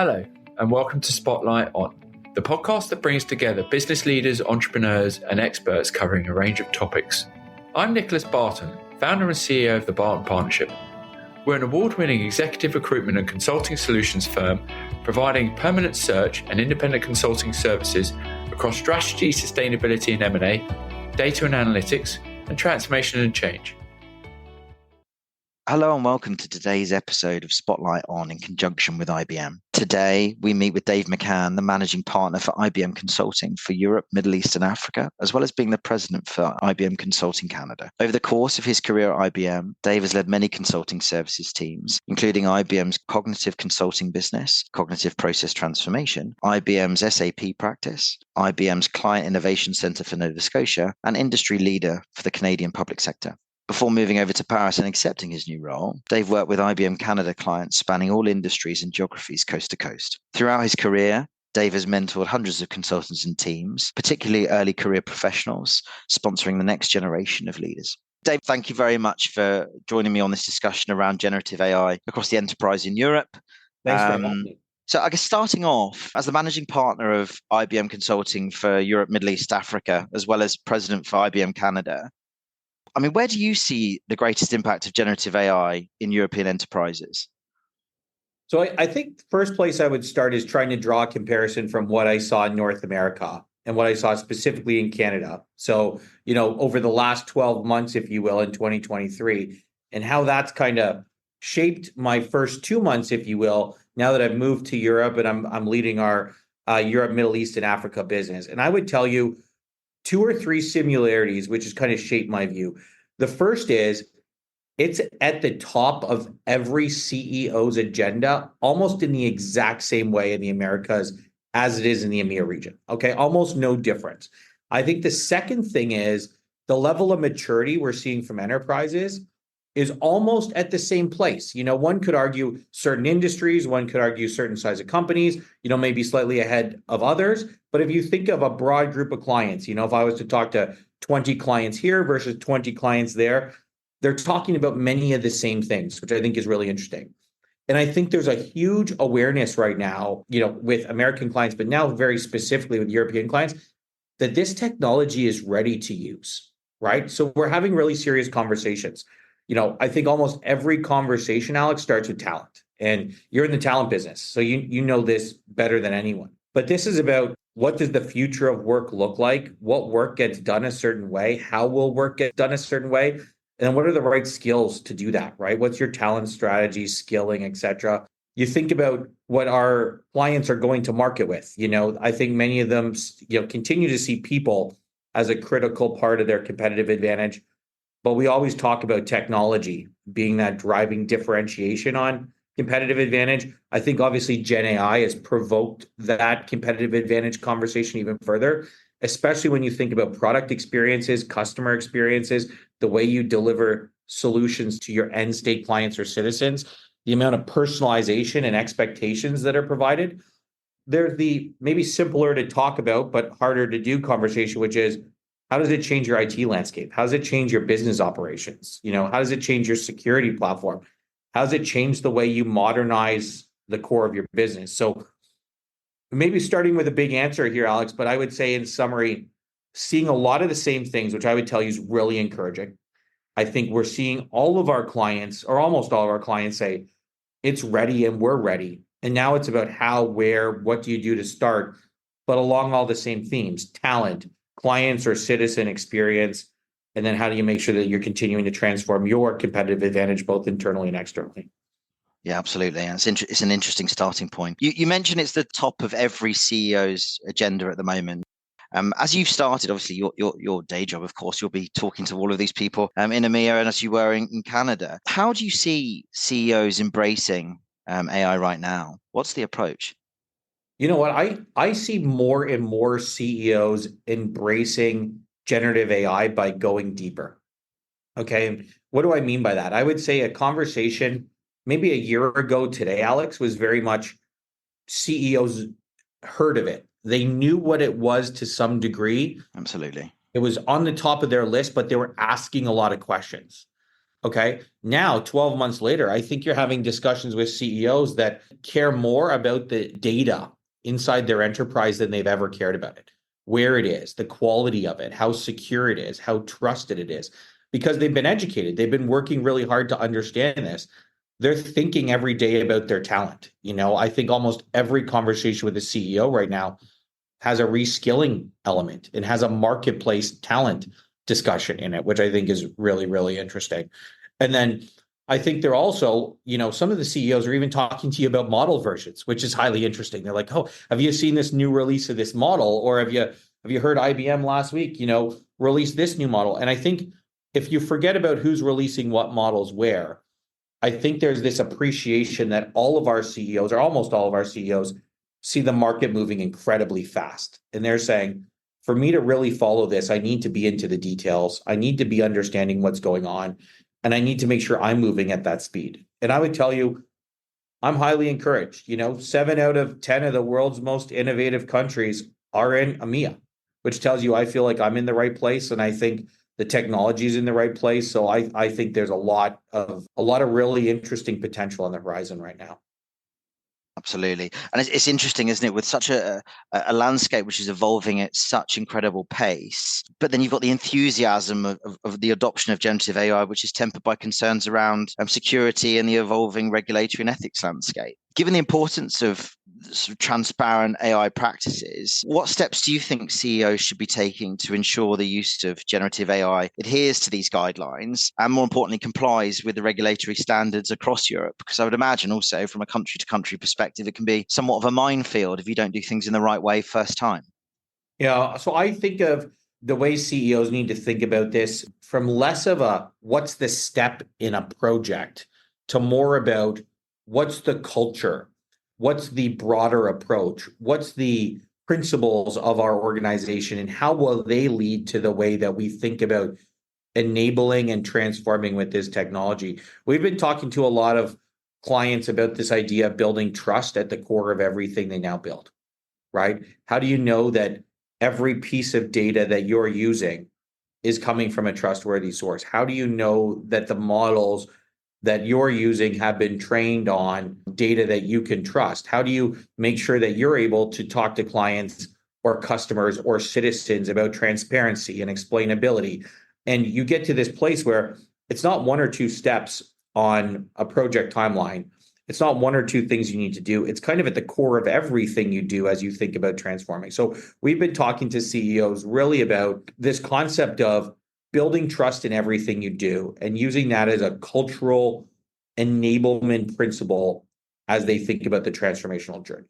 Hello, and welcome to Spotlight On, the podcast that brings together business leaders, entrepreneurs, and experts covering a range of topics. I'm Nicholas Barton, founder and CEO of the Barton Partnership. We're an award-winning executive recruitment and consulting solutions firm providing permanent search and independent consulting services across strategy, sustainability and M&A, data and analytics, and transformation and change. Hello and welcome to today's episode of Spotlight On in conjunction with IBM. Today, we meet with Dave McCann, the managing partner for IBM Consulting for Europe, Middle East and Africa, as well as being the president for IBM Consulting Canada. Over the course of his career at IBM, Dave has led many consulting services teams, including IBM's cognitive consulting business, cognitive process transformation, IBM's SAP practice, IBM's Client Innovation Centre for Nova Scotia, and industry leader for the Canadian public sector. Before moving over to Paris and accepting his new role, Dave worked with IBM Canada clients spanning all industries and geographies coast to coast. Throughout his career, Dave has mentored hundreds of consultants and teams, particularly early career professionals, sponsoring the next generation of leaders. Dave, thank you very much for joining me on this discussion around generative AI across the enterprise in Europe. Thanks for having me. So I guess starting off, as the managing partner of IBM Consulting for Europe, Middle East, Africa, as well as president for IBM Canada, I mean, where do you see the greatest impact of generative AI in European enterprises? So I think the first place I would start is trying to draw a comparison from what I saw in North America and what I saw specifically in Canada. So, over the last 12 months, if you will, in 2023, and how that's kind of shaped my first 2 months, if you will, now that I've moved to Europe and I'm leading our Europe, Middle East, and Africa business. And I would tell you, 2 or 3 similarities, which has kind of shaped my view. The first is it's at the top of every CEO's agenda, almost in the exact same way in the Americas as it is in the EMEA region. Okay, almost no difference. I think the second thing is the level of maturity we're seeing from enterprises is almost at the same place. One could argue certain industries, one could argue certain size of companies, maybe slightly ahead of others. But if you think of a broad group of clients, if I was to talk to 20 clients here versus 20 clients there, they're talking about many of the same things, which I think is really interesting. And I think there's a huge awareness right now, with American clients, but now very specifically with European clients, that this technology is ready to use, right? So we're having really serious conversations. I think almost every conversation, Alex, starts with talent. And you're in the talent business, so you know this better than anyone. But this is about what does the future of work look like? What work gets done a certain way? How will work get done a certain way? And what are the right skills to do that, right? What's your talent strategy, skilling, et cetera? You think about what our clients are going to market with. I think many of them, continue to see people as a critical part of their competitive advantage. But we always talk about technology being that driving differentiation on competitive advantage. I think obviously Gen AI has provoked that competitive advantage conversation even further, especially when you think about product experiences, customer experiences, the way you deliver solutions to your end state clients or citizens, the amount of personalization and expectations that are provided. There's the maybe simpler to talk about, but harder to do conversation, which is, how does it change your IT landscape? How does it change your business operations? How does it change your security platform? How does it change the way you modernize the core of your business? So maybe starting with a big answer here, Alex, but I would say in summary, seeing a lot of the same things, which I would tell you is really encouraging. I think we're seeing all of our clients, or almost all of our clients, say, it's ready and we're ready. And now it's about how, where, what do you do to start, but along all the same themes: talent, clients or citizen experience, and then how do you make sure that you're continuing to transform your competitive advantage both internally and externally? Yeah, absolutely. And it's an interesting starting point. You mentioned it's the top of every CEO's agenda at the moment. As you've started, obviously, your day job, of course, you'll be talking to all of these people in EMEA and as you were in Canada. How do you see CEOs embracing AI right now? What's the approach? You know what? I see more and more CEOs embracing generative AI by going deeper. Okay. What do I mean by that? I would say a conversation maybe a year ago today, Alex, was very much CEOs heard of it. They knew what it was to some degree. Absolutely. It was on the top of their list, but they were asking a lot of questions. Okay. Now, 12 months later, I think you're having discussions with CEOs that care more about the data inside their enterprise than they've ever cared about it, where it is, the quality of it, how secure it is, how trusted it is, because they've been educated. They've been working really hard to understand this. They're thinking every day about their talent. I think almost every conversation with a CEO right now has a reskilling element and has a marketplace talent discussion in it, which I think is really, really interesting. And then I think they're also, some of the CEOs are even talking to you about model versions, which is highly interesting. They're like, "Oh, have you seen this new release of this model? Or have you heard IBM last week, release this new model?" And I think if you forget about who's releasing what models where, I think there's this appreciation that all of our CEOs, or almost all of our CEOs, see the market moving incredibly fast. And they're saying, for me to really follow this, I need to be into the details. I need to be understanding what's going on. And I need to make sure I'm moving at that speed. And I would tell you, I'm highly encouraged. 7 out of 10 of the world's most innovative countries are in EMEA, which tells you I feel like I'm in the right place. And I think the technology is in the right place. So I think there's a lot of really interesting potential on the horizon right now. Absolutely. And it's interesting, isn't it, with such a landscape which is evolving at such incredible pace, but then you've got the enthusiasm of the adoption of generative AI, which is tempered by concerns around security and the evolving regulatory and ethics landscape. Given the importance of sort of transparent AI practices, what steps do you think CEOs should be taking to ensure the use of generative AI adheres to these guidelines and, more importantly, complies with the regulatory standards across Europe? Because I would imagine also from a country to country perspective, it can be somewhat of a minefield if you don't do things in the right way first time. Yeah. So I think of the way CEOs need to think about this from less of a what's the step in a project to more about what's the culture, what's the broader approach, what's the principles of our organization, and how will they lead to the way that we think about enabling and transforming with this technology. We've been talking to a lot of clients about this idea of building trust at the core of everything they now build, right? How do you know that every piece of data that you're using is coming from a trustworthy source? How do you know that the models that you're using have been trained on data that you can trust? How do you make sure that you're able to talk to clients or customers or citizens about transparency and explainability? And you get to this place where it's not one or two steps on a project timeline. It's not one or two things you need to do. It's kind of at the core of everything you do as you think about transforming. So we've been talking to CEOs really about this concept of building trust in everything you do and using that as a cultural enablement principle as they think about the transformational journey.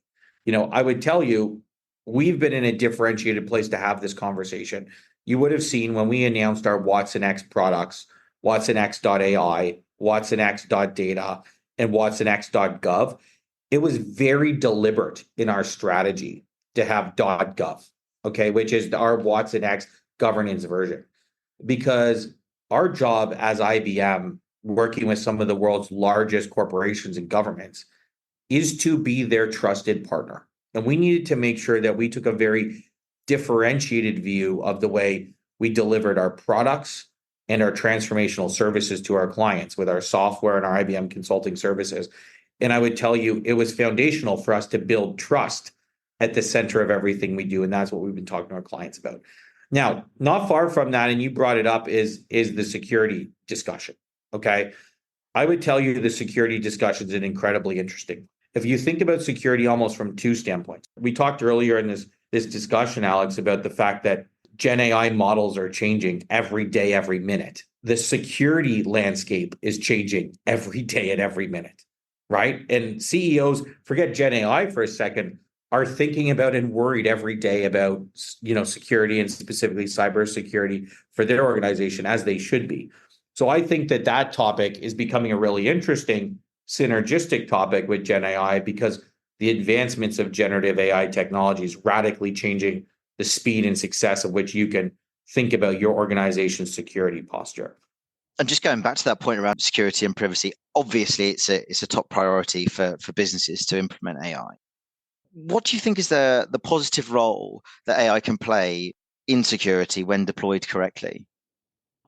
I would tell you, we've been in a differentiated place to have this conversation. You would have seen when we announced our Watson X products, WatsonX.ai, WatsonX.data, and WatsonX.gov, it was very deliberate in our strategy to have .gov, okay, which is our WatsonX governance version. Because our job as IBM, working with some of the world's largest corporations and governments, is to be their trusted partner. And we needed to make sure that we took a very differentiated view of the way we delivered our products and our transformational services to our clients with our software and our IBM consulting services. And I would tell you, it was foundational for us to build trust at the center of everything we do. And that's what we've been talking to our clients about. Now, not far from that, and you brought it up, is the security discussion. Okay. I would tell you the security discussion is incredibly interesting. If you think about security almost from two standpoints, we talked earlier in this discussion, Alex, about the fact that Gen AI models are changing every day, every minute. The security landscape is changing every day and every minute, right? And CEOs, forget Gen AI for a second, are thinking about and worried every day about, security and specifically cybersecurity for their organization, as they should be. So I think that topic is becoming a really interesting synergistic topic with Gen AI because the advancements of generative AI technology is radically changing the speed and success of which you can think about your organization's security posture. And just going back to that point around security and privacy, obviously it's a top priority for businesses to implement AI. What do you think is the positive role that AI can play in security when deployed correctly?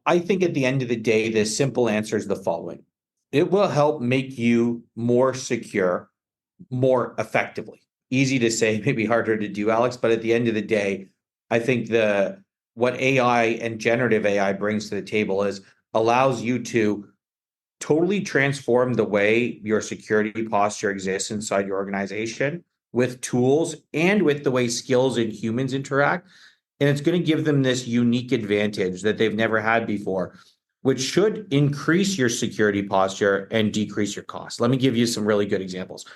I think at the end of the day, the simple answer is the following. It will help make you more secure, more effectively. Easy to say, maybe harder to do, Alex, but at the end of the day, I think what AI and generative AI brings to the table is allows you to totally transform the way your security posture exists inside your organization with tools and with the way skills and humans interact. And it's going to give them this unique advantage that they've never had before, which should increase your security posture and decrease your costs. Let me give you some really good examples.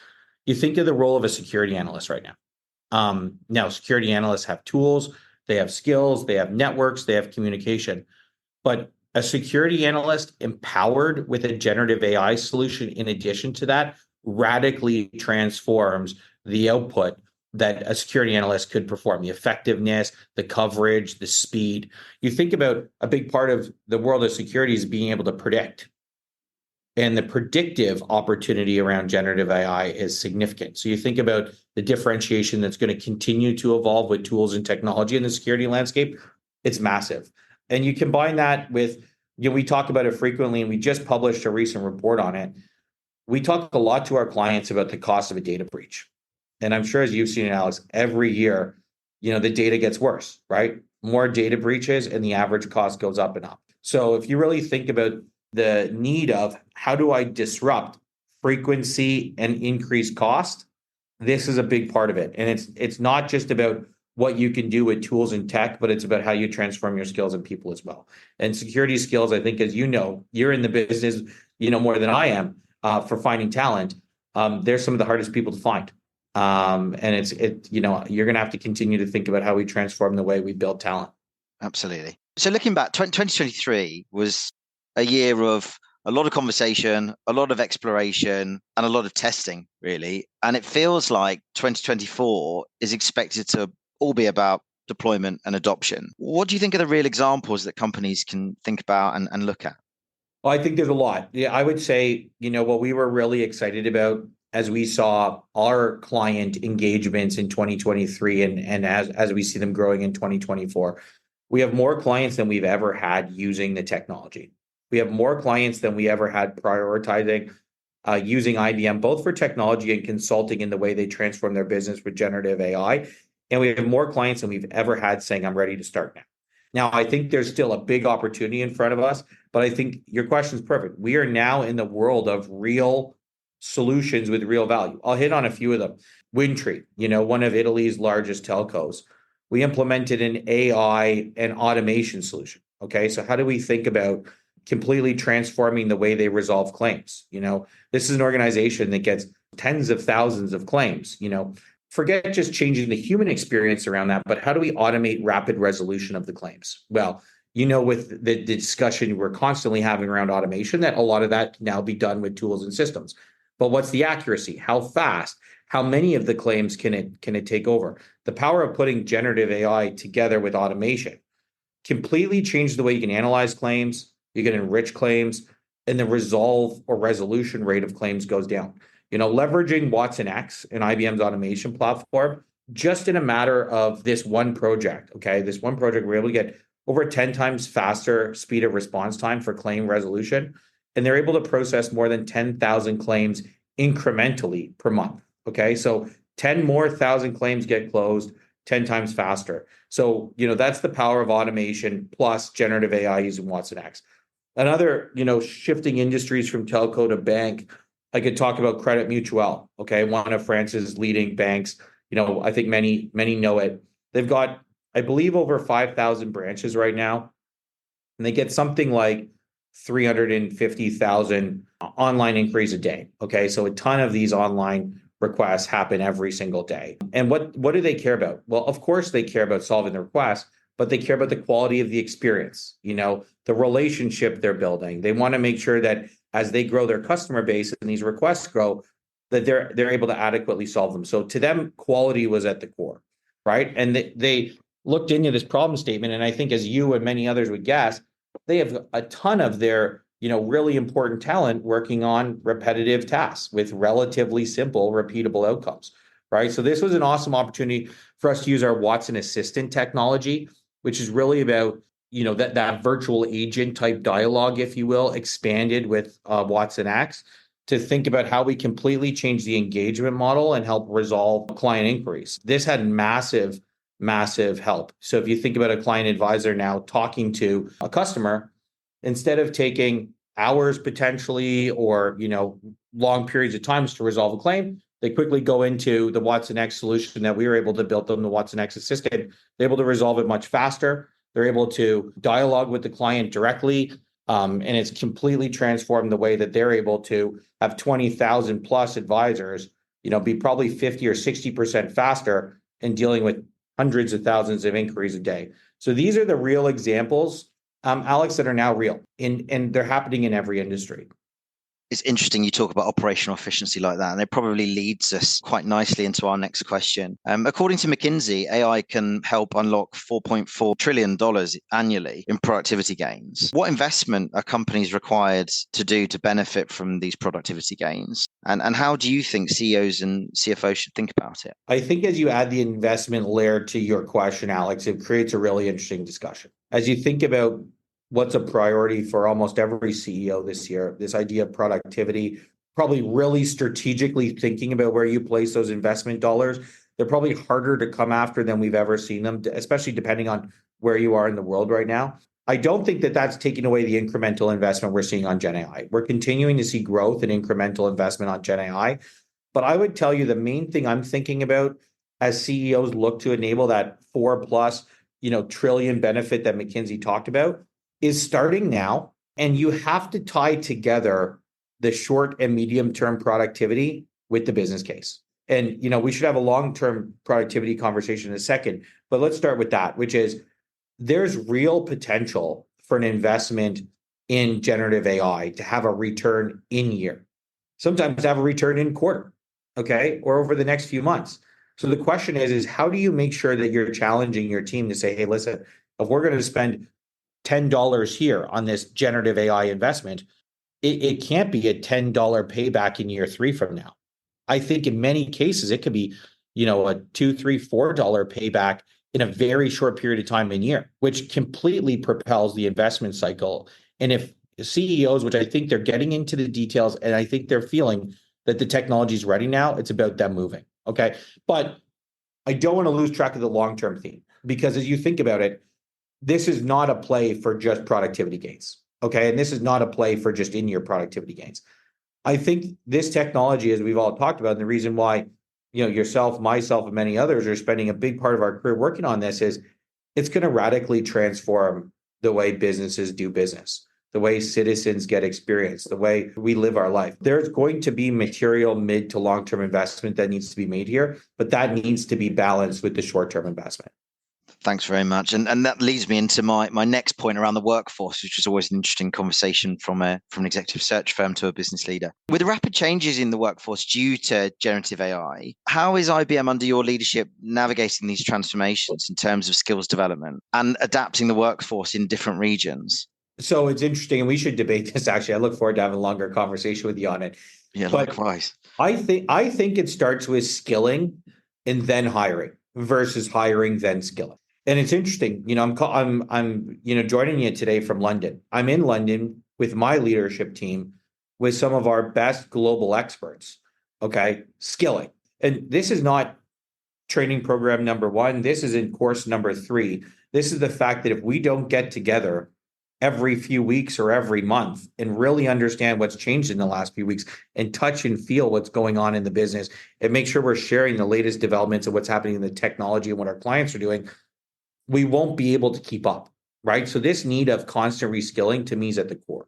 You think of the role of a security analyst right now. Now, security analysts have tools, they have skills, they have networks, they have communication. But a security analyst empowered with a generative AI solution, in addition to that, radically transforms the output that a security analyst could perform, the effectiveness, the coverage, the speed. You think about a big part of the world of security is being able to predict. And the predictive opportunity around generative AI is significant. So you think about the differentiation that's going to continue to evolve with tools and technology in the security landscape, it's massive. And you combine that with, we talk about it frequently, and we just published a recent report on it. We talk a lot to our clients about the cost of a data breach. And I'm sure as you've seen it, Alex, every year, the data gets worse, right? More data breaches and the average cost goes up and up. So if you really think about the need of how do I disrupt frequency and increase cost, this is a big part of it. And it's not just about what you can do with tools and tech, but it's about how you transform your skills and people as well. And security skills, I think, as you know, you're in the business, more than I am for finding talent. They're some of the hardest people to find. And you're going to have to continue to think about how we transform the way we build talent. Absolutely. So looking back, 2023 was a year of a lot of conversation, a lot of exploration, and a lot of testing, really. And it feels like 2024 is expected to all be about deployment and adoption. What do you think are the real examples that companies can think about and look at? Well, I think there's a lot. Yeah, I would say, what we were really excited about as we saw our client engagements in 2023 and as we see them growing in 2024, we have more clients than we've ever had using the technology. We have more clients than we ever had prioritizing using IBM, both for technology and consulting in the way they transform their business with generative AI. And we have more clients than we've ever had saying, I'm ready to start now. Now, I think there's still a big opportunity in front of us, but I think your question is perfect. We are now in the world of real solutions with real value. I'll hit on a few of them. Windtree, one of Italy's largest telcos. We implemented an AI and automation solution. Okay, so how do we think about completely transforming the way they resolve claims? This is an organization that gets tens of thousands of claims. Forget just changing the human experience around that, but how do we automate rapid resolution of the claims? Well, with the discussion we're constantly having around automation, that a lot of that can now be done with tools and systems. But what's the accuracy? How fast? How many of the claims can it take over? The power of putting generative AI together with automation completely changed the way you can analyze claims, you can enrich claims, and the resolve or resolution rate of claims goes down. Leveraging Watson X and IBM's automation platform, just in a matter of this one project, this one project, we're able to get over 10 times faster speed of response time for claim resolution. And they're able to process more than 10,000 claims incrementally per month. So 10 more thousand claims get closed 10 times faster. So, that's the power of automation plus generative AI using Watson X. Another, shifting industries from telco to bank, I could talk about Credit Mutuel, one of France's leading banks. I think many know it. They've got, I believe, over 5,000 branches right now, and they get something like 350,000 online inquiries a day. So a ton of these online requests happen every single day. And what do they care about? Well, of course they care about solving the request, but they care about the quality of the experience, the relationship they're building. They want to make sure that as they grow their customer base and these requests grow, that they're able to adequately solve them. So to them, quality was at the core, right? And they looked into this problem statement, and I think as you and many others would guess, they have a ton of their really important talent working on repetitive tasks with relatively simple, repeatable outcomes, right? So this was an awesome opportunity for us to use our Watson Assistant technology, which is really about that virtual agent type dialogue, if you will, expanded with Watson X to think about how we completely change the engagement model and help resolve client inquiries. This had massive, massive help. So if you think about a client advisor now talking to a customer, instead of taking hours potentially or long periods of times to resolve a claim, they quickly go into the Watson X solution that we were able to build them, the Watson X Assistant. They're able to resolve it much faster. They're able to dialogue with the client directly. And it's completely transformed the way that they're able to have 20,000 plus advisors, be probably 50 or 60% faster in dealing with hundreds of thousands of inquiries a day. So these are the real examples, Alex, that are now real, and they're happening in every industry. It's interesting you talk about operational efficiency like that, and it probably leads us quite nicely into our next question. According to McKinsey, AI can help unlock $4.4 trillion annually in productivity gains. What investment are companies required to do to benefit from these productivity gains? And how do you think CEOs and CFOs should think about it? I think as you add the investment layer to your question, Alex, it creates a really interesting discussion. As you think about what's a priority for almost every CEO this year, this idea of productivity, probably really strategically thinking about where you place those investment dollars. They're probably harder to come after than we've ever seen them, especially depending on where you are in the world right now. I don't think that that's taking away the incremental investment we're seeing on Gen AI. We're continuing to see growth and incremental investment on Gen AI. But I would tell you the main thing I'm thinking about as CEOs look to enable that 4+ trillion benefit that McKinsey talked about is starting now, and you have to tie together the short and medium term productivity with the business case. And we should have a long-term productivity conversation in a second, but let's start with that, which is there's real potential for an investment in generative AI to have a return in year, sometimes have a return in quarter, okay, or over the next few months. So the question is how do you make sure that you're challenging your team to say, hey, listen, if we're going to spend $10 here on this generative AI investment, it can't be a $10 payback in year 3 from now. I think in many cases, it could be, a $2, $3, $4 payback in a very short period of time in year, which completely propels the investment cycle. And if CEOs, which I think they're getting into the details, and I think they're feeling that the technology is ready now, it's about them moving. Okay. But I don't want to lose track of the long-term theme, because as you think about it, this is not a play for just productivity gains, okay? And this is not a play for just in-year productivity gains. I think this technology, as we've all talked about, and the reason why, yourself, myself, and many others are spending a big part of our career working on this is it's going to radically transform the way businesses do business, the way citizens get experience, the way we live our life. There's going to be material mid to long-term investment that needs to be made here, but that needs to be balanced with the short-term investment. Thanks very much. And that leads me into my next point around the workforce, which is always an interesting conversation from an executive search firm to a business leader. With the rapid changes in the workforce due to generative AI, how is IBM under your leadership navigating these transformations in terms of skills development and adapting the workforce in different regions? So it's interesting, and we should debate this actually. I look forward to having a longer conversation with you on it. Yeah, but likewise. I think it starts with skilling and then hiring versus hiring then skilling. And it's interesting, I'm joining you today from London. I'm in London with my leadership team with some of our best global experts, okay, skilling. And this is not training program number 1. This is in course number 3. This is the fact that if we don't get together every few weeks or every month and really understand what's changed in the last few weeks and touch and feel what's going on in the business and make sure we're sharing the latest developments of what's happening in the technology and what our clients are doing, we won't be able to keep up, right? So this need of constant reskilling to me is at the core.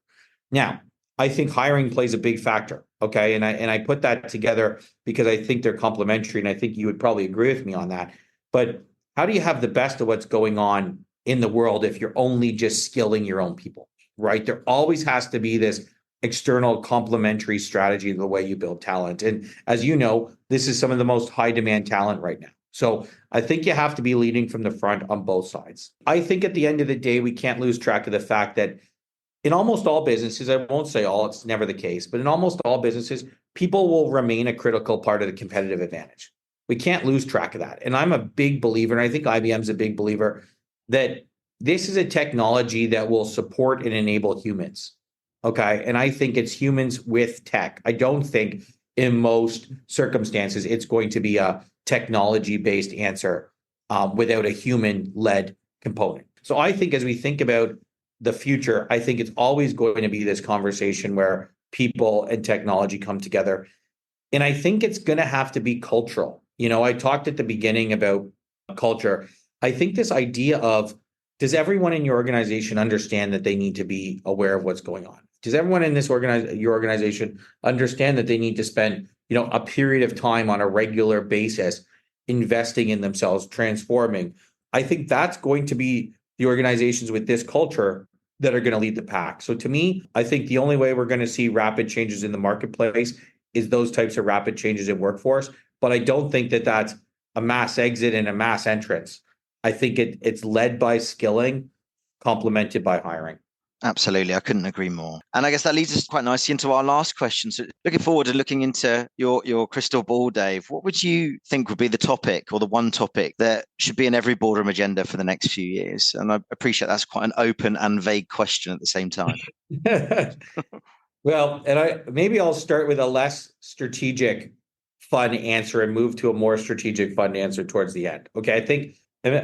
Now, I think hiring plays a big factor, okay? And I put that together because I think they're complementary, and I think you would probably agree with me on that. But how do you have the best of what's going on in the world if you're only just skilling your own people, right? There always has to be this external complementary strategy to the way you build talent. And as you know, this is some of the most high demand talent right now. So I think you have to be leading from the front on both sides. I think at the end of the day, we can't lose track of the fact that in almost all businesses, I won't say all, it's never the case, but in almost all businesses, people will remain a critical part of the competitive advantage. We can't lose track of that. And I'm a big believer, and I think IBM's a big believer, that this is a technology that will support and enable humans. Okay. And I think it's humans with tech. I don't think in most circumstances it's going to be a technology-based answer without a human-led component. So I think as we think about the future, I think it's always going to be this conversation where people and technology come together. And I think it's going to have to be cultural. I talked at the beginning about culture. I think this idea of, does everyone in your organization understand that they need to be aware of what's going on? Does everyone in your organization understand that they need to spend, a period of time on a regular basis investing in themselves, transforming? I think that's going to be the organizations with this culture that are going to lead the pack. So to me, I think the only way we're going to see rapid changes in the marketplace is those types of rapid changes in workforce. But I don't think that that's a mass exit and a mass entrance. I think it's led by skilling, complemented by hiring. Absolutely. I couldn't agree more. And I guess that leads us quite nicely into our last question. So looking forward to looking into your crystal ball, Dave, what would you think would be the topic or the one topic that should be in every boardroom agenda for the next few years? And I appreciate that's quite an open and vague question at the same time. Well, and maybe I'll start with a less strategic, fun answer and move to a more strategic, fun answer towards the end. Okay. I think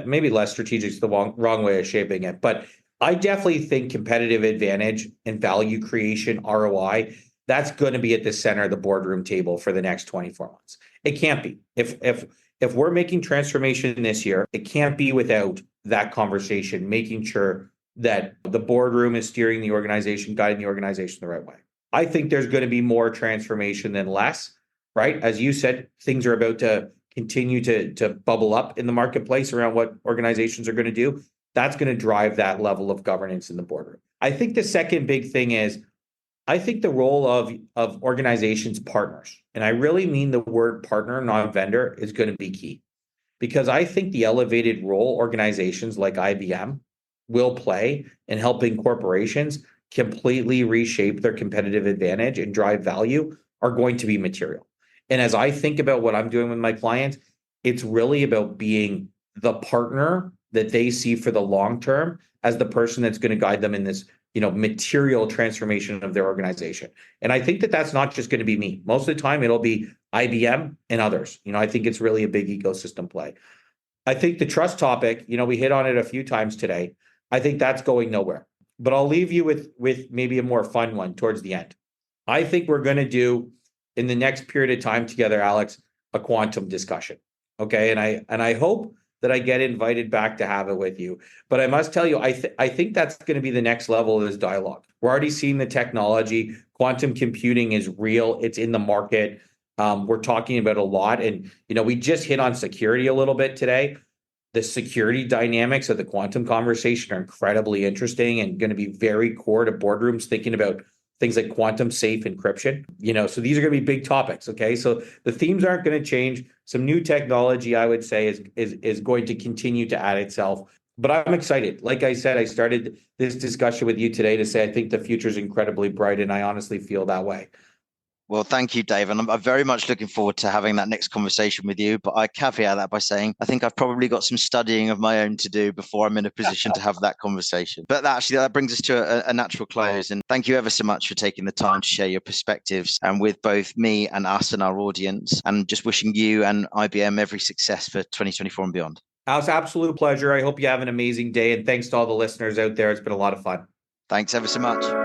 maybe less strategic is the wrong way of shaping it, but I definitely think competitive advantage and value creation, ROI, that's going to be at the center of the boardroom table for the next 24 months. It can't be. If we're making transformation this year, it can't be without that conversation, making sure that the boardroom is steering the organization, guiding the organization the right way. I think there's going to be more transformation than less, right? As you said, things are about to continue to bubble up in the marketplace around what organizations are going to do. That's going to drive that level of governance in the boardroom. I think the second big thing is, I think the role of organizations partners, and I really mean the word partner, not vendor, is going to be key. Because I think the elevated role organizations like IBM will play in helping corporations completely reshape their competitive advantage and drive value are going to be material. And as I think about what I'm doing with my clients, it's really about being the partner that they see for the long term as the person that's going to guide them in this, material transformation of their organization. And I think that that's not just going to be me. Most of the time, it'll be IBM and others. I think it's really a big ecosystem play. I think the trust topic, we hit on it a few times today. I think that's going nowhere. But I'll leave you with maybe a more fun one towards the end. I think we're going to do, in the next period of time together, Alex, a quantum discussion. Okay. And I hope that I get invited back to have it with you. But I must tell you, I think that's going to be the next level of this dialogue. We're already seeing the technology. Quantum computing is real. It's in the market. We're talking about a lot. And, we just hit on security a little bit today. The security dynamics of the quantum conversation are incredibly interesting and going to be very core to boardrooms thinking about things like quantum safe encryption. So these are going to be big topics. Okay. So the themes aren't going to change. Some new technology, I would say, is going to continue to add itself. But I'm excited. Like I said, I started this discussion with you today to say I think the future is incredibly bright, and I honestly feel that way. Well, thank you, Dave. And I'm very much looking forward to having that next conversation with you. But I caveat that by saying I think I've probably got some studying of my own to do before I'm in a position to have that conversation. But that brings us to a natural close. And thank you ever so much for taking the time to share your perspectives and with both me and us and our audience. And just wishing you and IBM every success for 2024 and beyond. It's an absolute pleasure. I hope you have an amazing day. And thanks to all the listeners out there. It's been a lot of fun. Thanks ever so much.